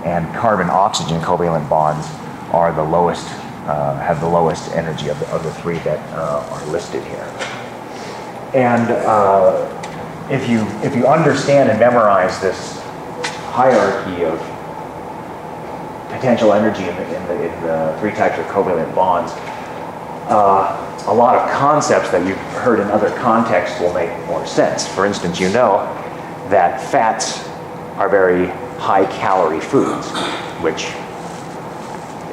and carbon-oxygen covalent bonds are the lowest, have the lowest energy of the three that are listed here. And if you understand and memorize this hierarchy of potential energy in the three types of covalent bonds, a lot of concepts that you've heard in other contexts will make more sense. For instance, you know that fats are very high-calorie foods, which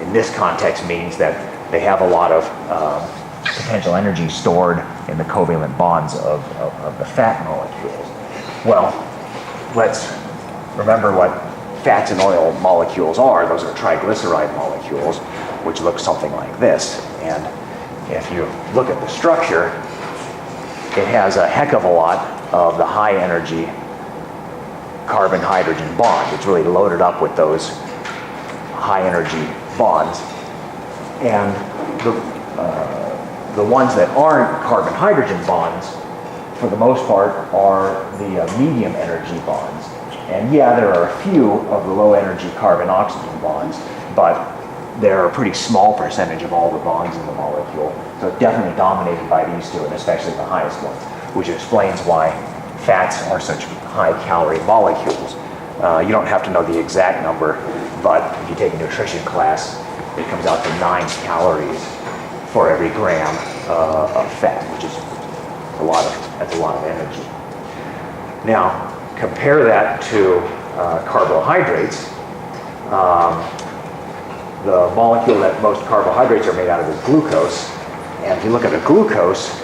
in this context means that they have a lot of potential energy stored in the covalent bonds of the fat molecules. Well, let's remember what fats and oil molecules are. Those are triglyceride molecules, which look something like this. And if you look at the structure, it has a heck of a lot of the high-energy carbon-hydrogen bond. It's really loaded up with those high-energy bonds. And the ones that aren't carbon-hydrogen bonds, for the most part, are the medium-energy bonds. And yeah, there are a few of the low-energy carbon-oxygen bonds, but they're a pretty small percentage of all the bonds in the molecule. So it's definitely dominated by these two, and especially the highest ones, which explains why fats are such high-calorie molecules. You don't have to know the exact number, but if you take a nutrition class, it comes out to 9 calories for every gram of fat, which is that's a lot of energy. Now, compare that to carbohydrates. The molecule that most carbohydrates are made out of is glucose. And if you look at the glucose,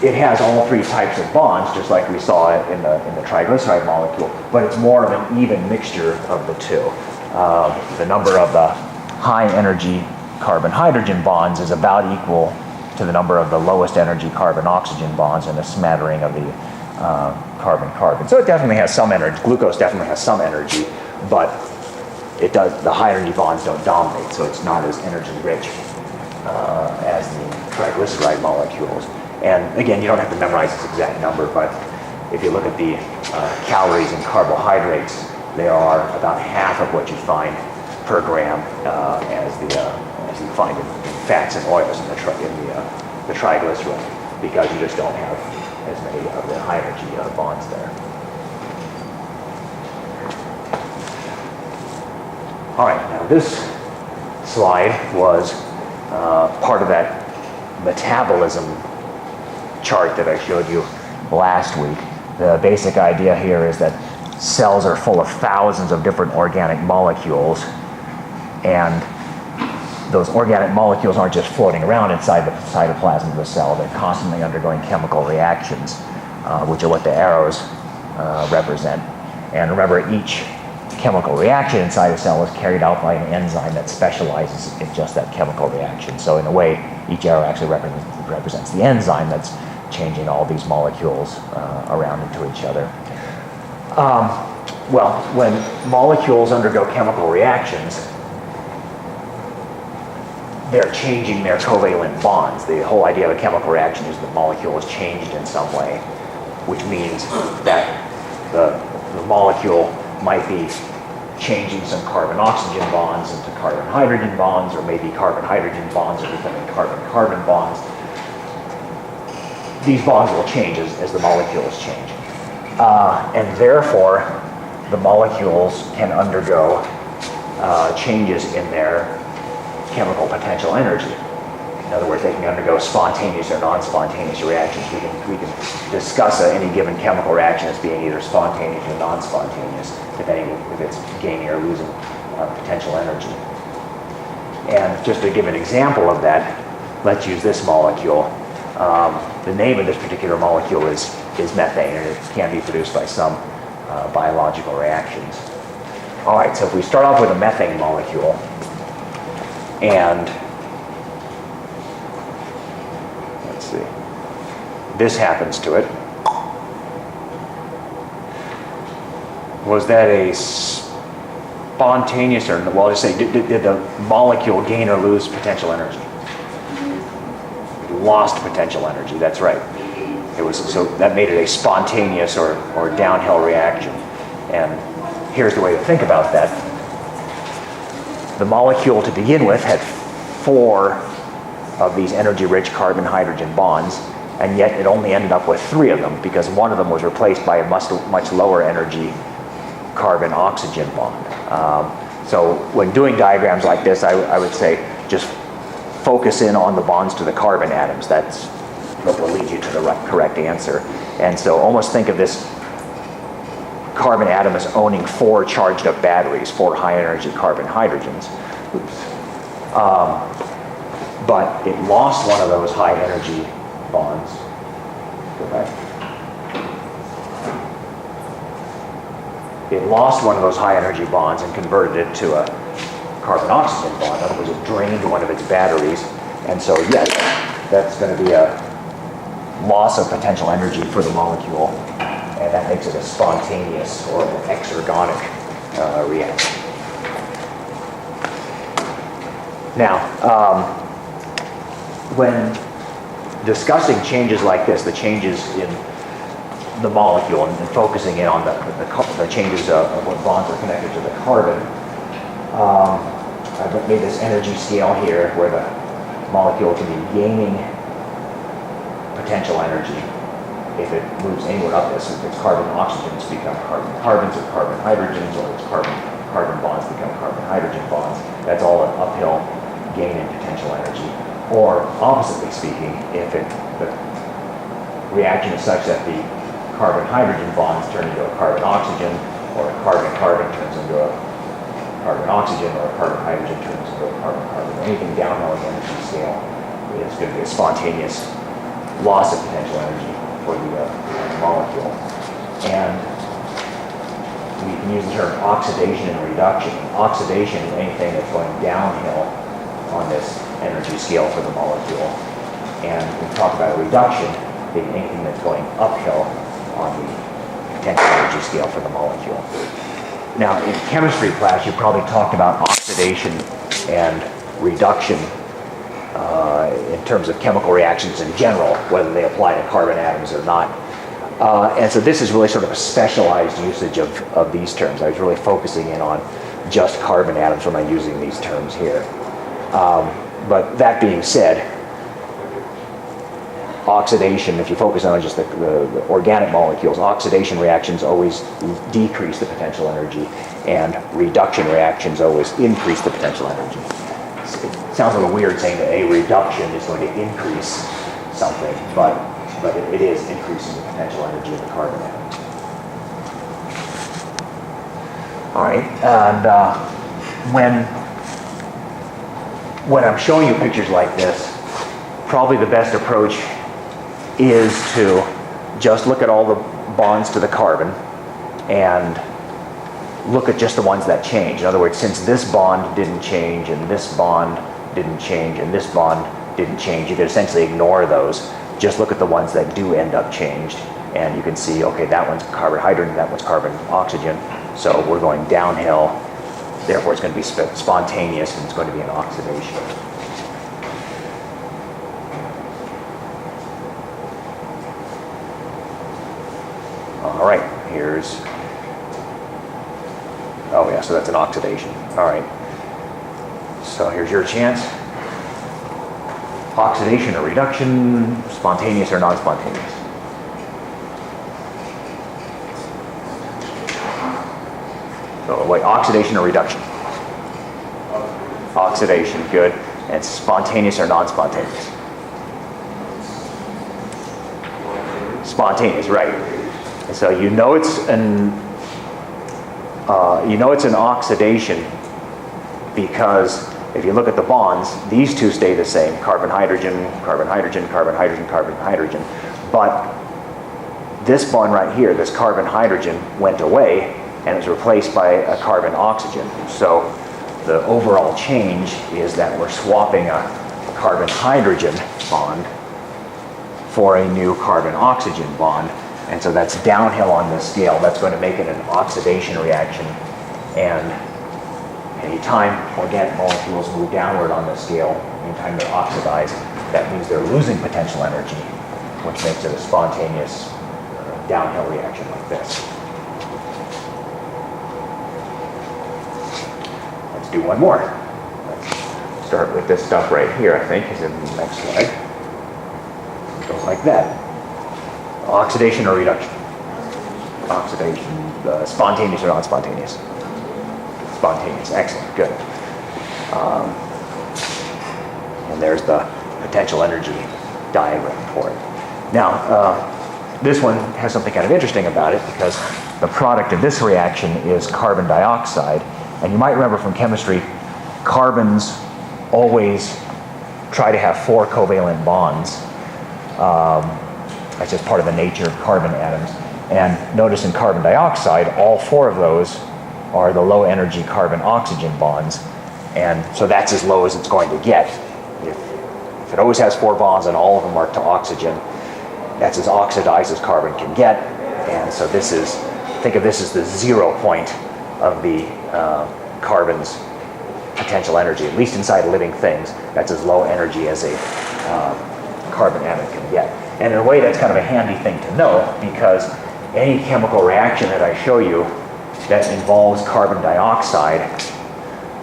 it has all three types of bonds, just like we saw in the triglyceride molecule, but it's more of an even mixture of the two. The number of the high-energy carbon-hydrogen bonds is about equal to the number of the lowest energy carbon-oxygen bonds, and a smattering of the carbon-carbon. So it definitely has some energy. Glucose definitely has some energy, but the high energy bonds don't dominate, so it's not as energy rich as the triglyceride molecules. And again, you don't have to memorize this exact number, but if you look at the calories in carbohydrates, they are about half of what you find per gram as you find in fats and oils in the triglyceride, because you just don't have as many of the high energy bonds there. All right, now this slide was part of that metabolism chart that I showed you last week. The basic idea here is that cells are full of thousands of different organic molecules, and those organic molecules aren't just floating around inside the cytoplasm of the cell. They're constantly undergoing chemical reactions, which are what the arrows represent. And remember, each chemical reaction inside a cell is carried out by an enzyme that specializes in just that chemical reaction. So in a way, each arrow actually represents the enzyme that's changing all these molecules around into each other. Well, when molecules undergo chemical reactions, they're changing their covalent bonds. The whole idea of a chemical reaction is the molecule is changed in some way, which means that the molecule might be changing some carbon-oxygen bonds into carbon-hydrogen bonds, or maybe carbon-hydrogen bonds are becoming carbon-carbon bonds. These bonds will change as the molecules change. And therefore, the molecules can undergo changes in their chemical potential energy. In other words, they can undergo spontaneous or non-spontaneous reactions. We can discuss any given chemical reaction as being either spontaneous or non-spontaneous, depending if it's gaining or losing potential energy. And just to give an example of that, let's use this molecule. The name of this particular molecule is methane, and it can be produced by some biological reactions. All right, so if we start off with a methane molecule, and let's see, this happens to it. Was that a spontaneous, or, well, I'll just say, did the molecule gain or lose potential energy? It lost potential energy, that's right. It was, so that made it a spontaneous or downhill reaction. And here's the way to think about that. The molecule to begin with had 4 of these energy-rich carbon-hydrogen bonds, and yet it only ended up with 3 of them because one of them was replaced by a much lower energy carbon-oxygen bond. So when doing diagrams like this, I would say just focus in on the bonds to the carbon atoms. That's what will lead you to the correct answer. And so almost think of this carbon atom as owning 4 charged up batteries, 4 high energy carbon hydrogens. But it lost one of those high energy bonds. Go back. It lost one of those high energy bonds and converted it to a carbon oxygen bond. In other words, it drained one of its batteries. And so yes, that's going to be a loss of potential energy for the molecule. And that makes it a spontaneous or an exergonic reaction. Now, when discussing changes like this, the changes in the molecule and focusing in on the changes of what bonds are connected to the carbon, I've made this energy scale here where the molecule can be gaining potential energy if it moves anywhere up this. If it's carbon oxygens become carbon carbons or carbon hydrogens, or it's carbon bonds become carbon hydrogen bonds. That's all an uphill gain in potential energy. Or oppositely speaking, if the reaction is such that the carbon hydrogen bonds turn into a carbon oxygen, or a carbon carbon turns into a carbon oxygen, or a carbon hydrogen turns into a carbon carbon. Anything downhill in the energy scale is going to be a spontaneous loss of potential energy for the molecule. And we can use the term oxidation and reduction. Oxidation is anything that's going downhill on this energy scale for the molecule. And when we talk about a reduction, being anything that's going uphill on the potential energy scale for the molecule. Now, in chemistry class, you probably talked about oxidation and reduction in terms of chemical reactions in general, whether they apply to carbon atoms or not. And so this is really sort of a specialized usage of these terms. I was really focusing in on just carbon atoms when I'm using these terms here. But that being said, oxidation, if you focus on just the organic molecules, oxidation reactions always decrease the potential energy, and reduction reactions always increase the potential energy. It sounds a little weird saying that a reduction is going to increase something, but it is increasing the potential energy of the carbon atom. All right, and when I'm showing you pictures like this, probably the best approach is to just look at all the bonds to the carbon and look at just the ones that change. In other words, since this bond didn't change, and this bond didn't change, and this bond didn't change, you could essentially ignore those. Just look at the ones that do end up changed, and you can see, okay, that one's carbon hydrogen, that one's carbon oxygen, so we're going downhill, therefore it's going to be spontaneous, and it's going to be an oxidation. All right, here's, oh yeah, so that's an oxidation. All right, so here's your chance. Oxidation or reduction, spontaneous or non-spontaneous? So like oxidation or reduction? Oxidation, good. And spontaneous or non-spontaneous? Spontaneous, right. And so you know it's an oxidation because if you look at the bonds, these two stay the same, carbon hydrogen, carbon hydrogen, carbon hydrogen, carbon hydrogen. But this bond right here, this carbon hydrogen, went away and it was replaced by a carbon oxygen. So the overall change is that we're swapping a carbon hydrogen bond for a new carbon oxygen bond. And so that's downhill on the scale. That's going to make it an oxidation reaction. And anytime organic molecules move downward on the scale, anytime they're oxidized, that means they're losing potential energy, which makes it a spontaneous downhill reaction like this. Let's do one more. Let's start with this stuff right here, I think, is in the next slide. It goes like that. Oxidation or reduction? Oxidation. Spontaneous or non-spontaneous? Spontaneous. Excellent. Good. And there's the potential energy diagram for it. Now, this one has something kind of interesting about it because the product of this reaction is carbon dioxide. And you might remember from chemistry, carbons always try to have 4 covalent bonds. That's just part of the nature of carbon atoms. And notice in carbon dioxide, all 4 of those are the low energy carbon-oxygen bonds. And so that's as low as it's going to get. If it always has 4 bonds and all of them are to oxygen, that's as oxidized as carbon can get. And so this is, think of this as the 0 point of the carbon's potential energy, at least inside living things. That's as low energy as a carbon atom can get. And in a way, that's kind of a handy thing to know because any chemical reaction that I show you that involves carbon dioxide,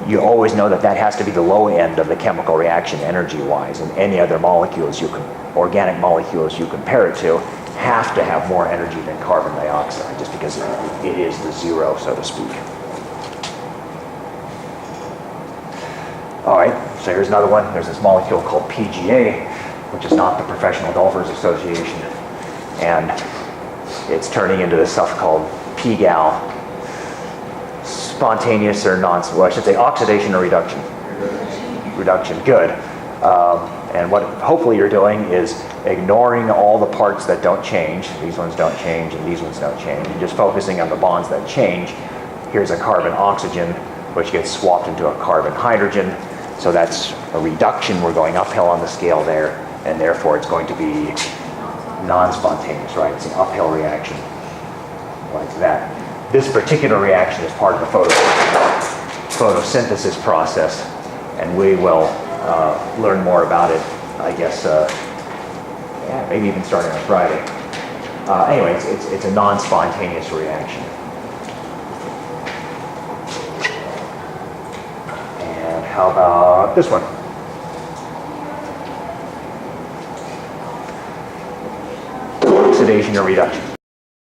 you always know that that has to be the low end of the chemical reaction energy-wise, and any other molecules organic molecules you compare it to have to have more energy than carbon dioxide, just because it is the 0, so to speak. All right, so here's another one. There's this molecule called PGA, which is not the Professional Golfers Association, and it's turning into this stuff called PGAL. Spontaneous or well, I should say oxidation or reduction? Reduction, good. And what hopefully you're doing is ignoring all the parts that don't change. These ones don't change and these ones don't change. And just focusing on the bonds that change. Here's a carbon-oxygen, which gets swapped into a carbon-hydrogen. So that's a reduction. We're going uphill on the scale there, and therefore it's going to be non-spontaneous, right? It's an uphill reaction like that. This particular reaction is part of the photosynthesis process, and we will learn more about it, I guess, yeah, maybe even starting on Friday. Anyway, it's a non-spontaneous reaction. And how about this one? Oxidation or reduction?